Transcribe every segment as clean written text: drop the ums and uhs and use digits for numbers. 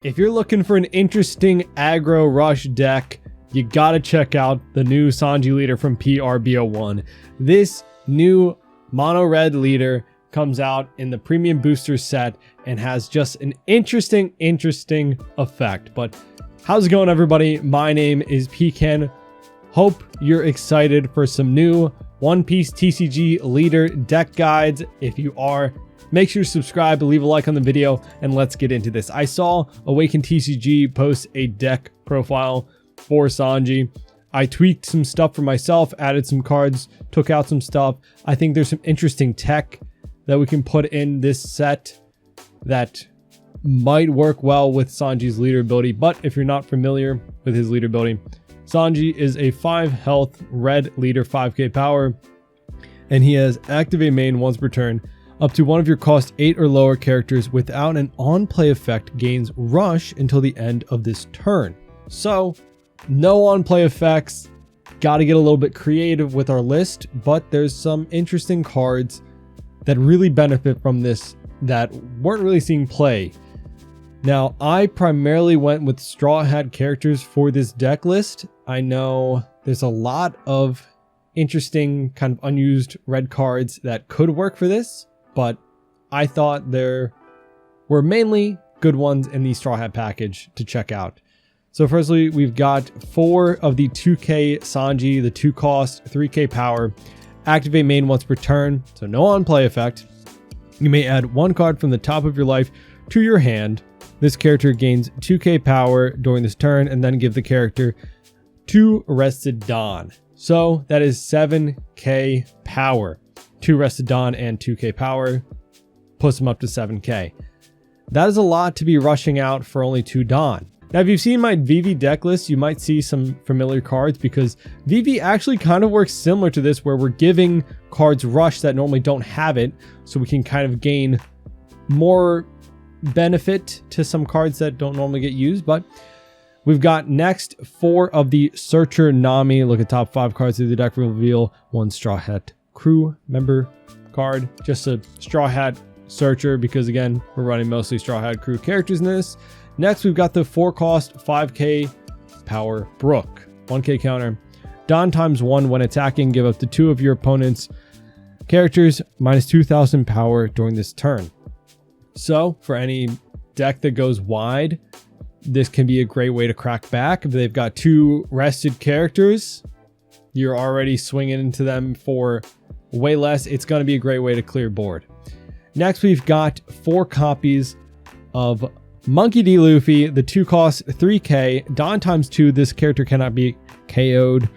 If you're looking for an interesting aggro rush deck, you gotta check out the new Sanji leader from PRB01. This new mono red leader comes out in the premium booster set and has just an interesting effect. But how's it going, everybody? My name is Pecan. Hope you're excited for some new One Piece TCG leader deck guides. If you are, make sure to subscribe, leave a like on the video, and let's get into this. I saw Awaken TCG post a deck profile for Sanji. I tweaked some stuff for myself, added some cards, took out some stuff. I think there's some interesting tech that we can put in this set that might work well with Sanji's leader ability. But if you're not familiar with his leader ability, Sanji is a 5 health red leader, 5k power, and he has activate main once per turn. Up to one of your cost 8 or lower characters without an on-play effect gains rush until the end of this turn. So, no on-play effects. Got to get a little bit creative with our list, but there's some interesting cards that really benefit from this that weren't really seeing play. Now, I primarily went with Straw Hat characters for this deck list. I know there's a lot of interesting kind of unused red cards that could work for this, but I thought there were mainly good ones in the Straw Hat package to check out. So firstly, we've got 4 of the 2k Sanji, the 2 cost, 3k power, activate main once per turn, so no on play effect. You may add 1 card from the top of your life to your hand. This character gains 2k power during this turn, and then give the character 2 Arrested Dawn. So that is 7k power. 2 Rested Dawn and 2k power puts them up to 7k. That is a lot to be rushing out for only 2 Dawn. Now, if you've seen my VV deck list, you might see some familiar cards because VV actually kind of works similar to this, where we're giving cards rush that normally don't have it, so we can kind of gain more benefit to some cards that don't normally get used. But we've got next 4 of the Searcher Nami. Look at top 5 cards of the deck, reveal 1 Straw Hat crew member card, just a Straw Hat Searcher, because again, we're running mostly Straw Hat crew characters in this. Next, we've got the 4 cost 5k power Brook, 1k counter. Dawn times 1 when attacking, give up to 2 of your opponent's characters minus 2000 power during this turn. So for any deck that goes wide, this can be a great way to crack back. If they've got 2 rested characters, you're already swinging into them for way less. It's going to be a great way to clear board. Next, we've got 4 copies of Monkey D. Luffy, the 2 cost 3k, Dawn times 2. This character cannot be KO'd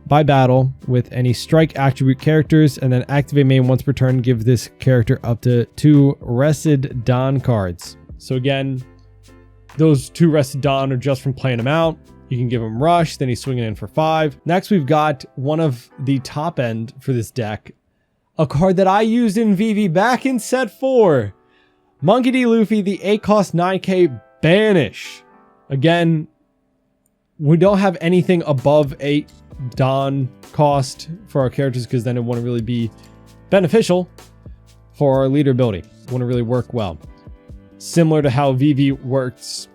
by battle with any strike attribute characters, and then activate main once per turn, give this character up to 2 Rested Dawn cards. So again, those 2 Rested Dawn are just from playing them out. You can give him rush, then he's swinging in for 5. Next, we've got one of the top end for this deck, a card that I used in VV back in set 4. Monkey D. Luffy, the 8 cost 9k Banish. Again, we don't have anything above 8 Dawn cost for our characters, because then it wouldn't really be beneficial for our leader ability. It wouldn't really work well. Similar to how VV works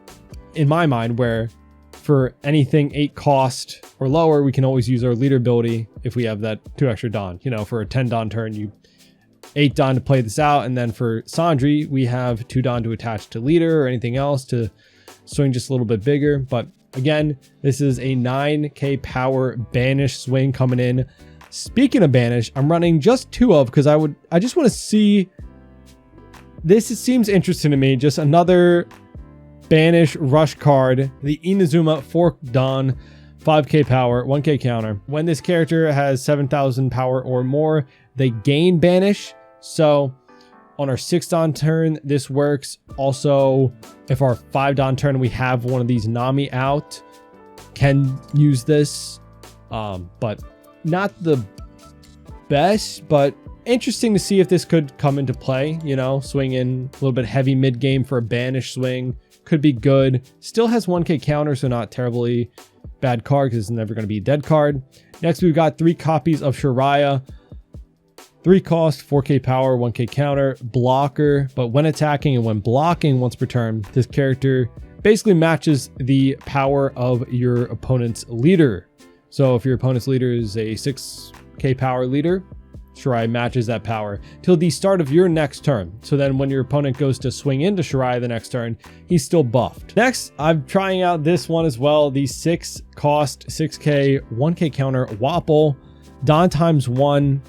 in my mind, where for anything 8 cost or lower, we can always use our leader ability if we have that 2 extra Dawn. You know, for a 10 Dawn turn, you 8 Dawn to play this out, and then for Sanji, we have 2 Dawn to attach to leader or anything else to swing just a little bit bigger. But again, this is a 9k power Banish swing coming in. Speaking of Banish, I'm running just 2 of, because I just want to see this. It seems interesting to me. Just another Banish rush card, the Inazuma 4 Dawn, 5k power, 1k counter. When this character has 7000 power or more, they gain Banish. So on our 6 Dawn turn, this works. Also, if our 5 Dawn turn, we have one of these Nami out, can use this. But not the best, but interesting to see if this could come into play. You know, swing in a little bit heavy mid game for a Banish swing. Could be good. Still has 1k counter, so not terribly bad card, because it's never going to be a dead card. Next, we've got 3 copies of Shiraya. 3 cost, 4k power, 1k counter, blocker, but when attacking and when blocking once per turn, this character basically matches the power of your opponent's leader. So if your opponent's leader is a 6k power leader, Shirai matches that power till the start of your next turn. So then when your opponent goes to swing into Shirai the next turn, he's still buffed. Next, I'm trying out this one as well. The 6 cost, 6k, 1k counter Wapol, Don times 1.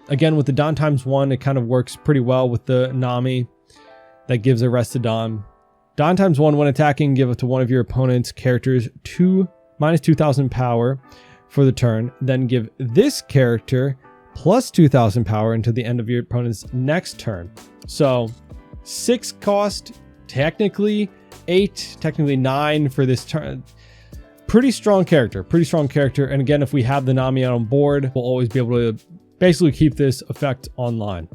Again, with the Don times 1, it kind of works pretty well with the Nami that gives a rest to Don. Don times 1 when attacking, give it to one of your opponent's characters minus 2,000 power for the turn. Then give this character plus 2,000 power until the end of your opponent's next turn. So 6 cost, technically 8, technically 9 for this turn. Pretty strong character, And again, if we have the Nami on board, we'll always be able to basically keep this effect online.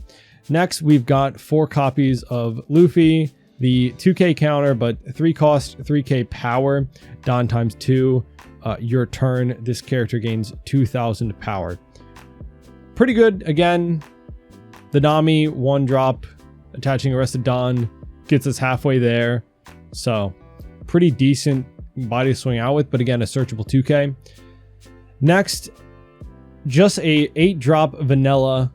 Next, we've got 4 copies of Luffy, the 2k counter, but 3 cost, 3k power, Don times 2. Your turn, this character gains 2,000 power. Pretty good. Again, the Nami 1 drop, attaching Arrested Dawn gets us halfway there. So pretty decent body to swing out with, but again, a searchable 2k. Next, just a 8 drop vanilla.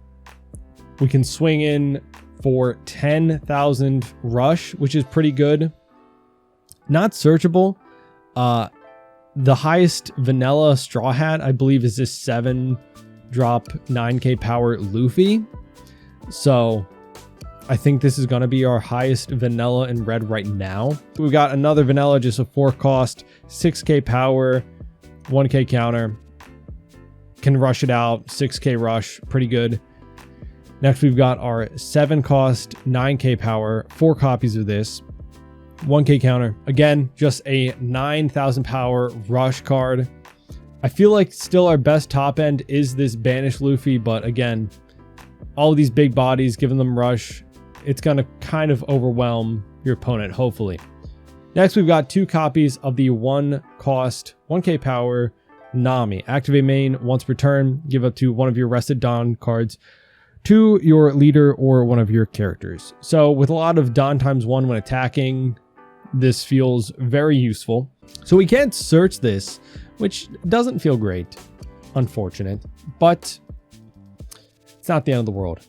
We can swing in for 10,000 rush, which is pretty good. Not searchable. The highest vanilla Straw Hat, I believe, is this 7 drop 9k power Luffy. So I think this is going to be our highest vanilla in red right now. We've got another vanilla, just a 4 cost, 6k power, 1k counter. Can rush it out, 6k rush, pretty good. Next, we've got our 7 cost, 9k power, 4 copies of this, 1k counter. Again, just a 9,000 power rush card. I feel like still our best top end is this Banished Luffy, but again, all of these big bodies, giving them rush, it's going to kind of overwhelm your opponent, hopefully. Next, we've got 2 copies of the 1 cost, 1k power Nami. Activate main once per turn, give up to one of your Rested Dawn cards to your leader or one of your characters. So with a lot of Don times 1 when attacking, this feels very useful. So we can't search this, which doesn't feel great, unfortunate, but it's not the end of the world.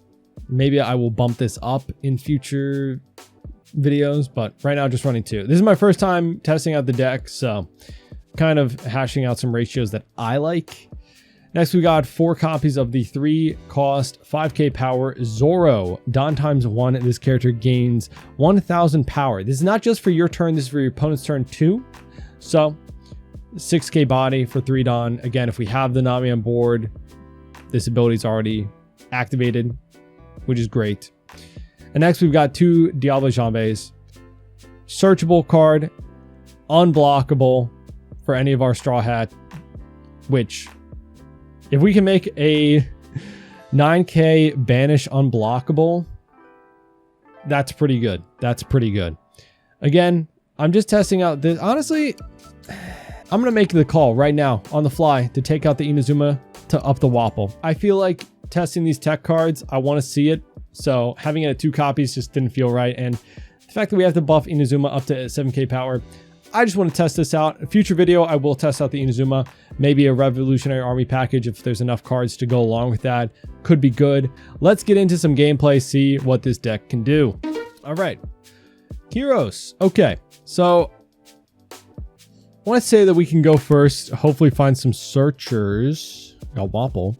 Maybe I will bump this up in future videos, but right now just running 2. This is my first time testing out the deck, so kind of hashing out some ratios that I like. Next, we got 4 copies of the 3 cost, 5k power Zoro. Don times 1, this character gains 1,000 power. This is not just for your turn, this is for your opponent's turn too. So 6k body for 3 Don. Again, if we have the Nami on board, this ability is already activated, which is great. And next, we've got 2 Diablo Jambes. Searchable card, unblockable for any of our Straw Hat, which, if we can make a 9k Banish unblockable, that's pretty good. That's pretty good. Again, I'm just testing out this. Honestly, I'm going to make the call right now on the fly to take out the Inazuma to up the Wapol. I feel like testing these tech cards, I want to see it. So having it at 2 copies just didn't feel right. And the fact that we have to buff Inazuma up to 7k power, I just want to test this out. In a future video, I will test out the Inazuma. Maybe a Revolutionary Army package if there's enough cards to go along with that. Could be good. Let's get into some gameplay, see what this deck can do. All right. Heroes. Okay. So I want to say that we can go first. Hopefully find some searchers. Got Wapol.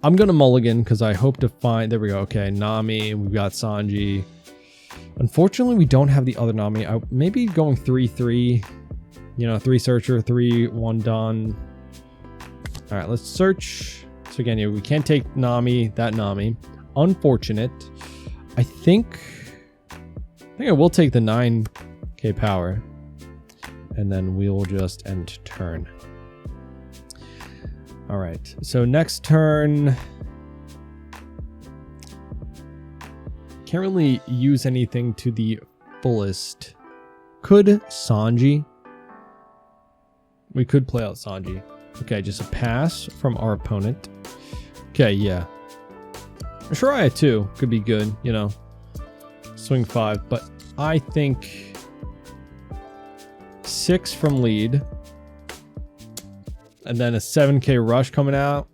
I'm going to mulligan because I hope to find... There we go. Okay. Nami. We've got Sanji. Unfortunately, we don't have the other Nami. Maybe going 3-3. You know, 3 searcher, 3, 1 Don. All right, let's search. So again, yeah, we can't take Nami, that Nami. Unfortunate. I think I will take the 9k power. And then we'll just end turn. All right, so next turn... Can't really use anything to the fullest. Could Sanji? We could play out Sanji. Okay, just a pass from our opponent. Okay, yeah. Shiraya too could be good, you know. Swing 5, but I think 6 from lead. And then a 7k rush coming out.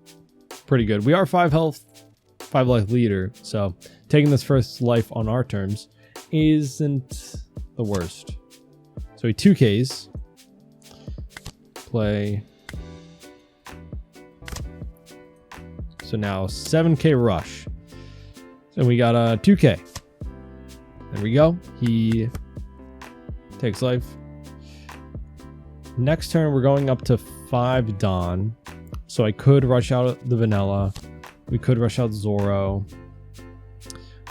Pretty good. We are 5 health, 5 life leader. So taking this first life on our terms isn't the worst. So we 2Ks. Play. So now 7k rush. So we got a 2k. There we go. He takes life. Next turn, we're going up to 5 Dawn. So I could rush out the vanilla. We could rush out Zoro.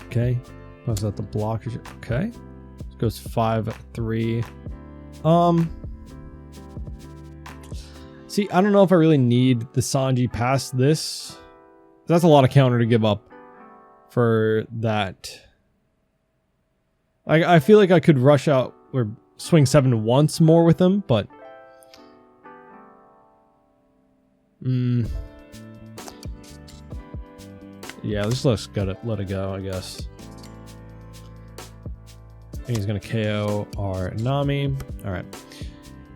Okay. Was that the block? Okay. It goes 5-3. See, I don't know if I really need the Sanji past this. That's a lot of counter to give up for that. I feel like I could rush out or swing 7 once more with him, but yeah, let's let it go, I guess. And he's gonna KO our Nami. All right.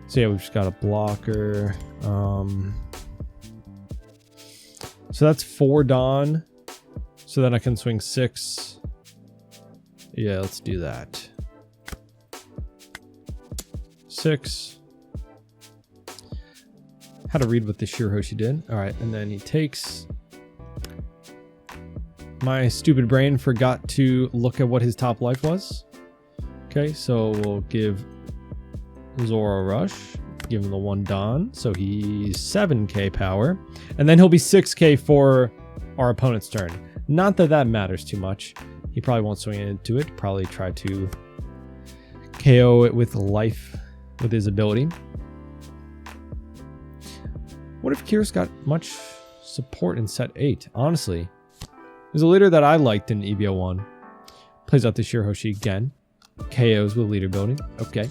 So yeah, we've just got a blocker. So that's 4 Dawn. So then I can swing 6. Yeah, let's do that. 6. How to read what the Shirahoshi did. All right, and then he takes. My stupid brain forgot to look at what his top life was. Okay, so we'll give Zoro a rush. Give him the 1 Dawn. So he's 7k power. And then he'll be 6k for our opponent's turn. Not that that matters too much. He probably won't swing into it. Probably try to KO it with life with his ability. What if Kira's got much support in set 8? Honestly, there's a leader that I liked in EBO1. Plays out the Shirahoshi again. KOs with leader ability. Okay.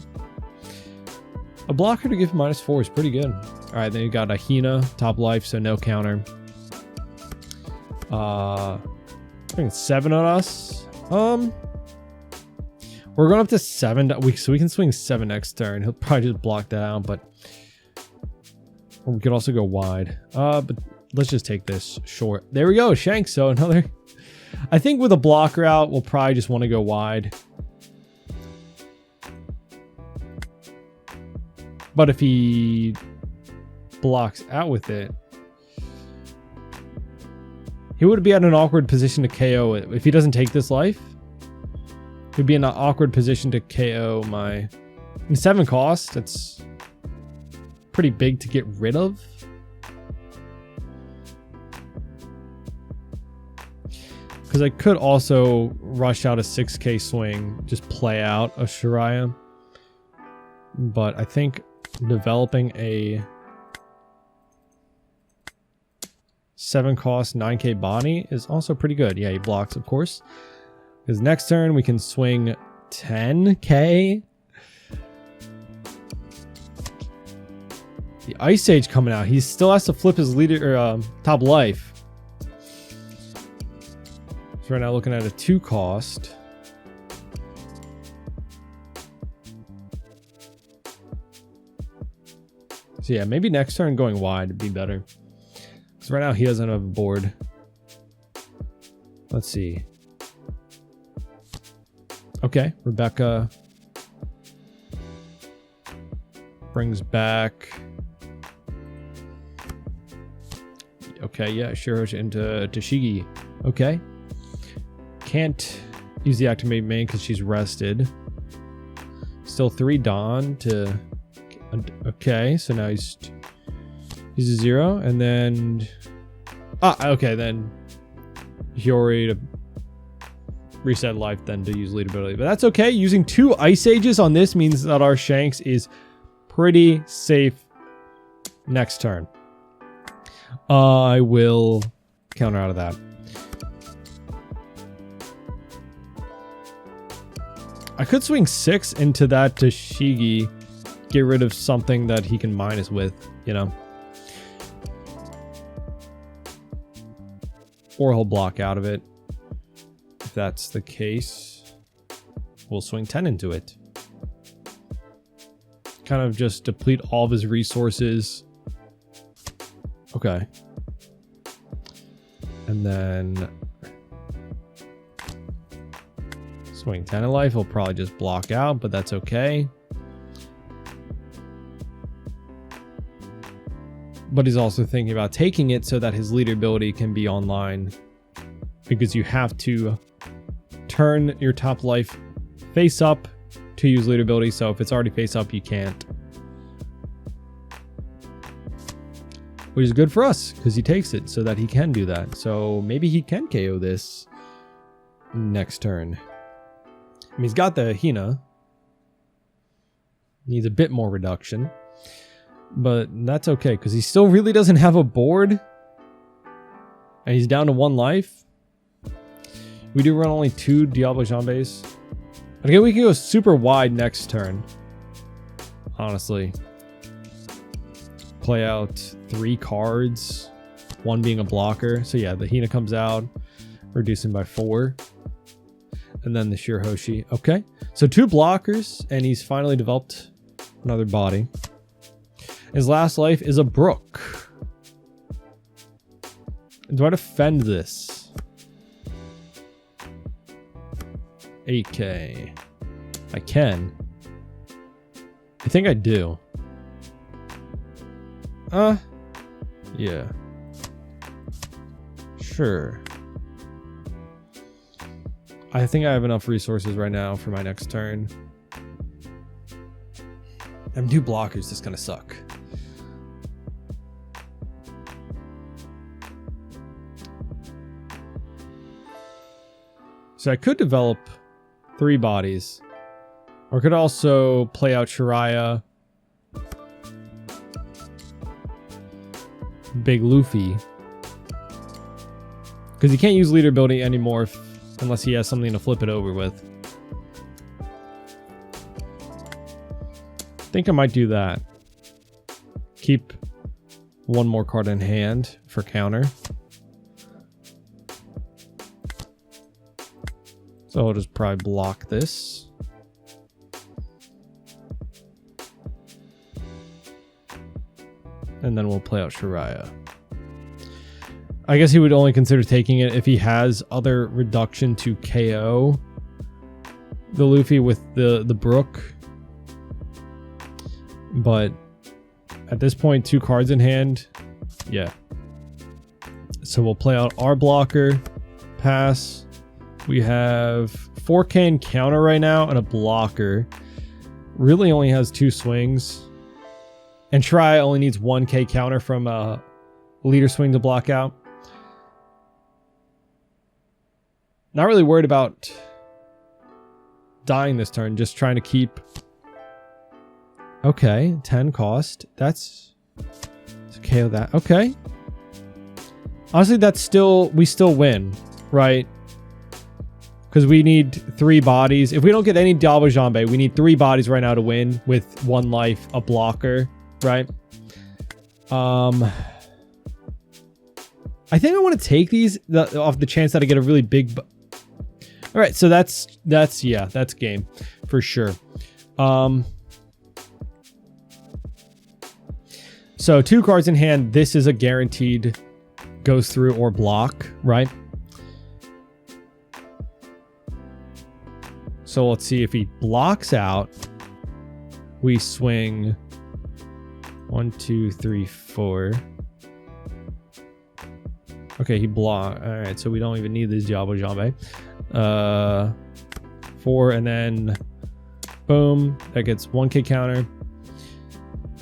A blocker to give -4 is pretty good. All right, then you got a Hina, top life, so no counter. I think 7 on us. We're going up to 7. So we can swing 7 next turn. He'll probably just block that out, but or we could also go wide. But let's just take this short. There we go, Shanks. So another. I think with a blocker out, we'll probably just want to go wide. But if he blocks out with it, he would be at an awkward position to KO it. If he doesn't take this life, he'd be in an awkward position to KO my 7 cost. That's pretty big to get rid of. Because I could also rush out a 6k swing, just play out a Shiraya. But I think developing a 7 cost 9k body is also pretty good. Yeah, he blocks, of course. Because next turn we can swing 10k. The Ice Age coming out. He still has to flip his leader or top life. So right now looking at a 2 cost. So yeah, maybe next turn going wide would be better. Because right now he doesn't have a board. Let's see. Okay, Rebecca brings back. Okay, yeah, Shirahoshi into Tashigi. Okay. Can't use the activate main because she's rested. Still 3 Dawn to. Okay, so now he's a 0, and then okay, then Hiyori to reset life, then to use lead ability. But that's okay. Using 2 Ice Ages on this means that our Shanks is pretty safe next turn. I will counter out of that. I could swing 6 into that Tashigi. Get rid of something that he can minus with, you know. Or he'll block out of it. If that's the case, we'll swing 10 into it. kind of just deplete all of his resources. Okay. And then swing 10 of life. He'll probably just block out, but that's okay. But he's also thinking about taking it so that his leader ability can be online, because you have to turn your top life face up to use leader ability. So if it's already face up, you can't. Which is good for us because he takes it so that he can do that. So maybe he can KO this next turn. I mean, he's got the Hina. Needs a bit more reduction. But that's okay because he still really doesn't have a board. And he's down to 1 life. We do run only 2 Diablo Jambes. Okay, we can go super wide next turn. Honestly. Play out 3 cards. 1 being a blocker. So yeah, the Hina comes out. Reducing by 4. And then the Shirahoshi. Okay. So 2 blockers. And he's finally developed another body. His last life is a brook. Do I defend this? 8k. I can. I think I do. Yeah. Sure. I think I have enough resources right now for my next turn. I'm 2 blockers. This gonna suck. So I could develop 3 bodies. Or I could also play out Shiraya, Big Luffy. Because he can't use leader ability anymore unless he has something to flip it over with. I think I might do that. Keep 1 more card in hand for counter. So I'll just probably block this. And then we'll play out Shiraya. I guess he would only consider taking it if he has other reduction to KO the Luffy with the Brook. But at this point, 2 cards in hand. Yeah. So we'll play out our blocker. Pass. We have 4k in counter right now and a blocker. Really only has 2 swings. And Shiraya only needs 1k counter from a leader swing to block out. Not really worried about dying this turn. Just trying to keep... Okay, 10 cost. That's... KO that. Okay. Honestly, that's still... We still win, right? Because we need 3 bodies. If we don't get any Diablo Jambe, we need 3 bodies right now to win with 1 life, a blocker, right? I think I want to take these off the chance that I get a really big... All right, so that's game for sure. So 2 cards in hand. This is a guaranteed goes through or block, right? So let's see if he blocks out. We swing 1, 2, 3, 4. Okay, he blocked. All right, so we don't even need this Diablo Jambe. 4, and then boom, that gets 1k counter.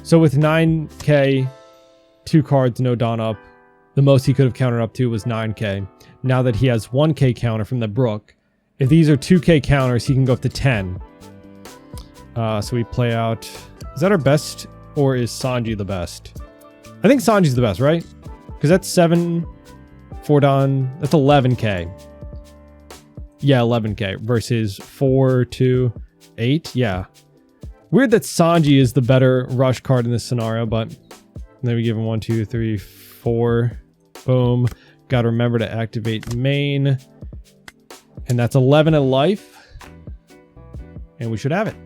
So with 9k, 2 cards, no Dawn up. The most he could have countered up to was 9k. Now that he has 1k counter from the Brook, if these are 2k counters, he can go up to 10. So we play out... Is that our best, or is Sanji the best? I think Sanji's the best, right? Because that's 7, 4 Dawn. That's 11k. Yeah, 11k versus 4, 2, 8. Yeah. Weird that Sanji is the better rush card in this scenario, but then we give him 1, 2, 3, 4. Boom. Got to remember to activate main. And that's 11 at life. And we should have it.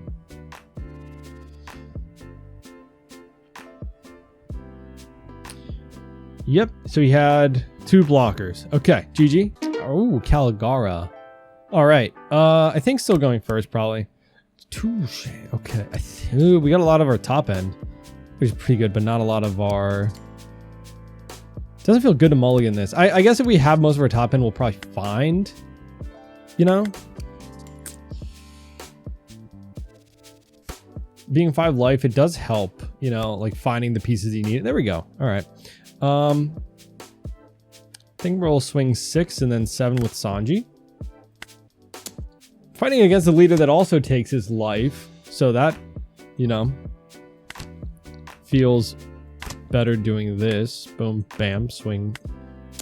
Yep. So he had 2 blockers. Okay. GG. Oh, Caligara. All right. I think still going first, probably. Touche. Okay. Ooh, we got a lot of our top end, which is pretty good, but not a lot of our... Doesn't feel good to mulligan this. I guess if we have most of our top end, we'll probably find, you know? Being 5 life, it does help, you know, like finding the pieces you need. There we go. All right. I think we'll swing 6 and then 7 with Sanji. Fighting against a leader that also takes his life. So that, you know, feels better doing this. Boom, bam, swing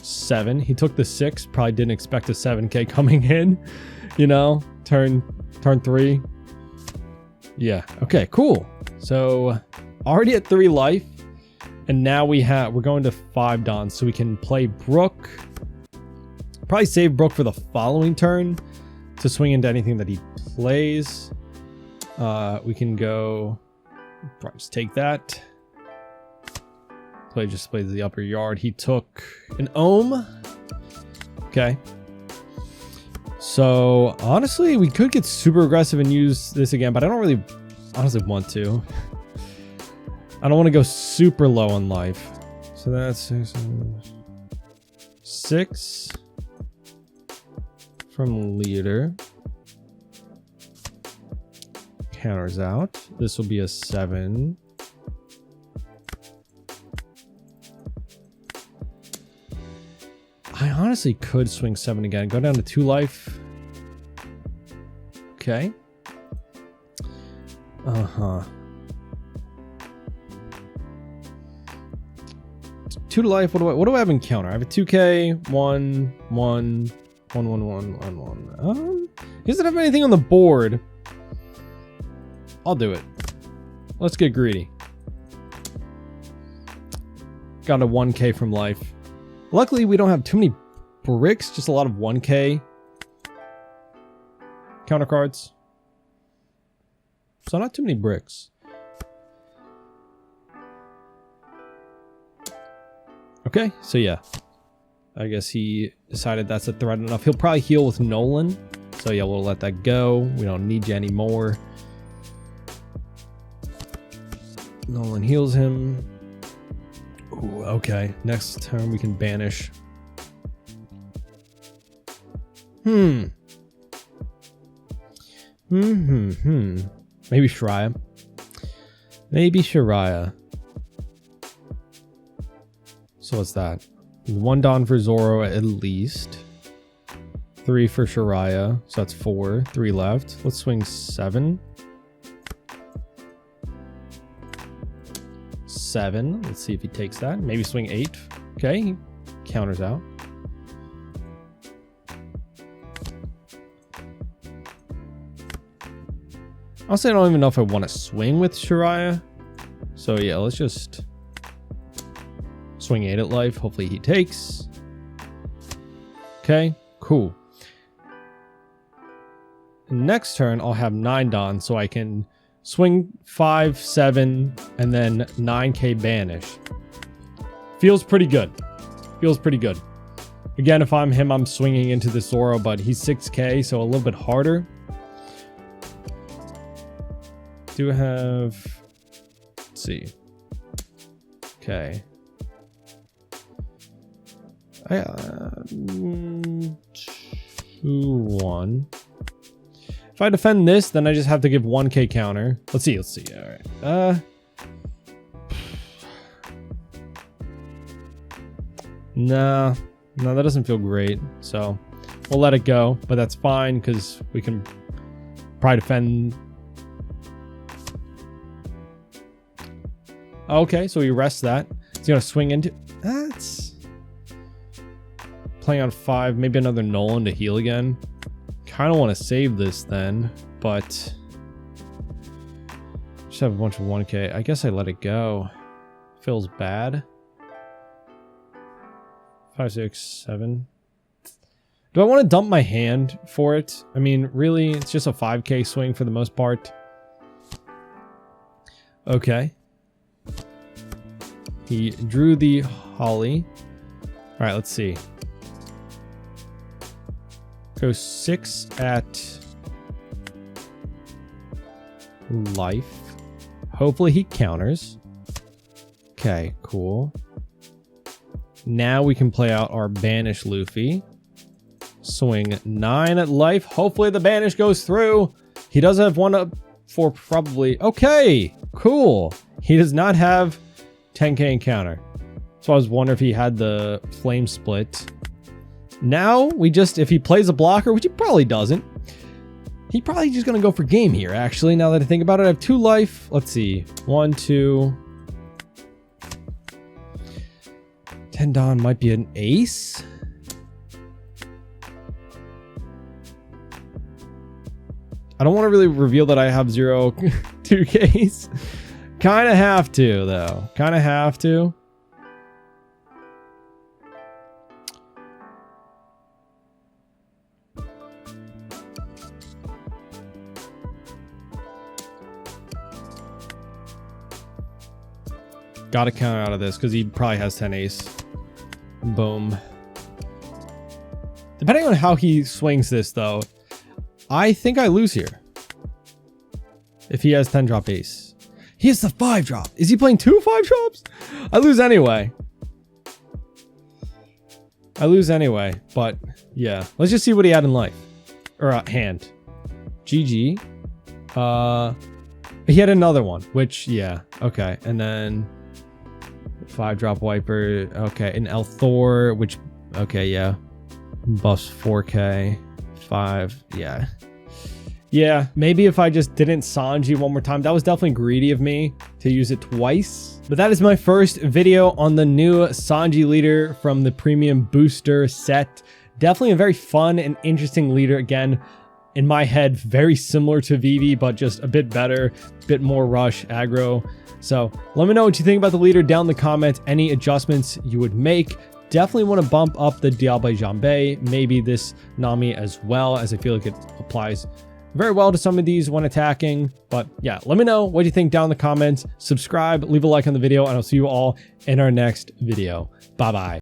7. He took the 6. Probably didn't expect a 7k coming in, you know, turn 3. Yeah. Okay, cool. So already at 3 life. And now we're going to 5 Dons, so we can play Brook. Probably save Brook for the following turn to swing into anything that he plays. We can go, probably just take that. Just plays the upper yard. He took an Ohm. Okay. So honestly, we could get super aggressive and use this again, but I don't really honestly want to. I don't want to go super low on life. So that's 6 from leader. Counters out. This will be a 7. I honestly could swing 7 again. Go down to 2 life. Okay. Uh-huh. 2 to life. What do I have in counter? I have a 2k, 1, 1, 1, 1, 1, 1, 1. He doesn't have anything on the board. I'll do it. Let's get greedy. Got a 1k from life. Luckily, we don't have too many bricks, just a lot of 1k counter cards. So not too many bricks. Okay, so yeah. I guess he decided that's a threat enough. He'll probably heal with Nolan. So yeah, we'll let that go. We don't need you anymore. Nolan heals him. Ooh, okay. Next turn we can banish. Maybe Shiraya. Maybe Shiraya. So what's that? 1 Don for Zoro at least. 3 for Shiraya. So that's 4. 3 left. Let's swing 7. 7. Let's see if he takes that. Maybe swing 8. Okay. He counters out. Honestly, I don't even know if I want to swing with Shiraya. So yeah, let's just swing 8 at life. Hopefully he takes. Okay, cool. Next turn, I'll have 9 Don, so I can swing 5, 7, and then 9k banish. Feels pretty good. Feels pretty good. Again, if I'm him, I'm swinging into the Zoro, but he's 6k, so a little bit harder. Do have... Let's see. Okay. 2, 1. If I defend this, then I just have to give 1k counter. Let's see. All right. No, that doesn't feel great. So we'll let it go, but that's fine because we can probably defend. Okay, so we rest that. He's gonna swing into. That's playing on 5. Maybe another Nolan to heal again. Kind of want to save this then, but just have a bunch of 1k. I guess I let it go. Feels bad. 5, 6, 7. Do I want to dump my hand for it? I mean, really, it's just a 5k swing for the most part. Okay. He drew the Holly. All right, let's see. Go 6 at life. Hopefully he counters. Okay, cool. Now we can play out our banish Luffy. Swing 9 at life. Hopefully the banish goes through. He does have 1 up for probably. Okay, cool. He does not have 10k encounter. So I was wondering if he had the flame split. Now we just, if he plays a blocker, which he probably doesn't, he probably just gonna go for game here. Actually, now that I think about it, I have 2 life. Let's see, 1, 2. Tendon might be an ace. I don't want to really reveal that I have 0 2Ks. Kind of have to, though. Kind of have to. Gotta count out of this because he probably has 10 ace. Boom. Depending on how he swings this, though, I think I lose here. If he has 10 drop ace. He has the 5 drop. Is he playing 2 5 drops? I lose anyway. I lose anyway, but yeah. Let's just see what he had in life. Or hand. GG. He had another one, which, yeah. Okay, and then 5 drop wiper. Okay, an El Thor, which, okay, yeah. Buffs 4k. 5, yeah. Yeah, maybe if I just didn't Sanji one more time. That was definitely greedy of me to use it twice. But that is my first video on the new Sanji leader from the premium booster set. Definitely a very fun and interesting leader. Again, in my head, very similar to Vivi, but just a bit better, bit more rush, aggro. So let me know what you think about the leader down in the comments, any adjustments you would make. Definitely want to bump up the Diable Jambe, maybe this Nami as well, as I feel like it applies very well to some of these when attacking. But yeah, let me know what you think down in the comments. Subscribe, leave a like on the video, and I'll see you all in our next video. Bye-bye.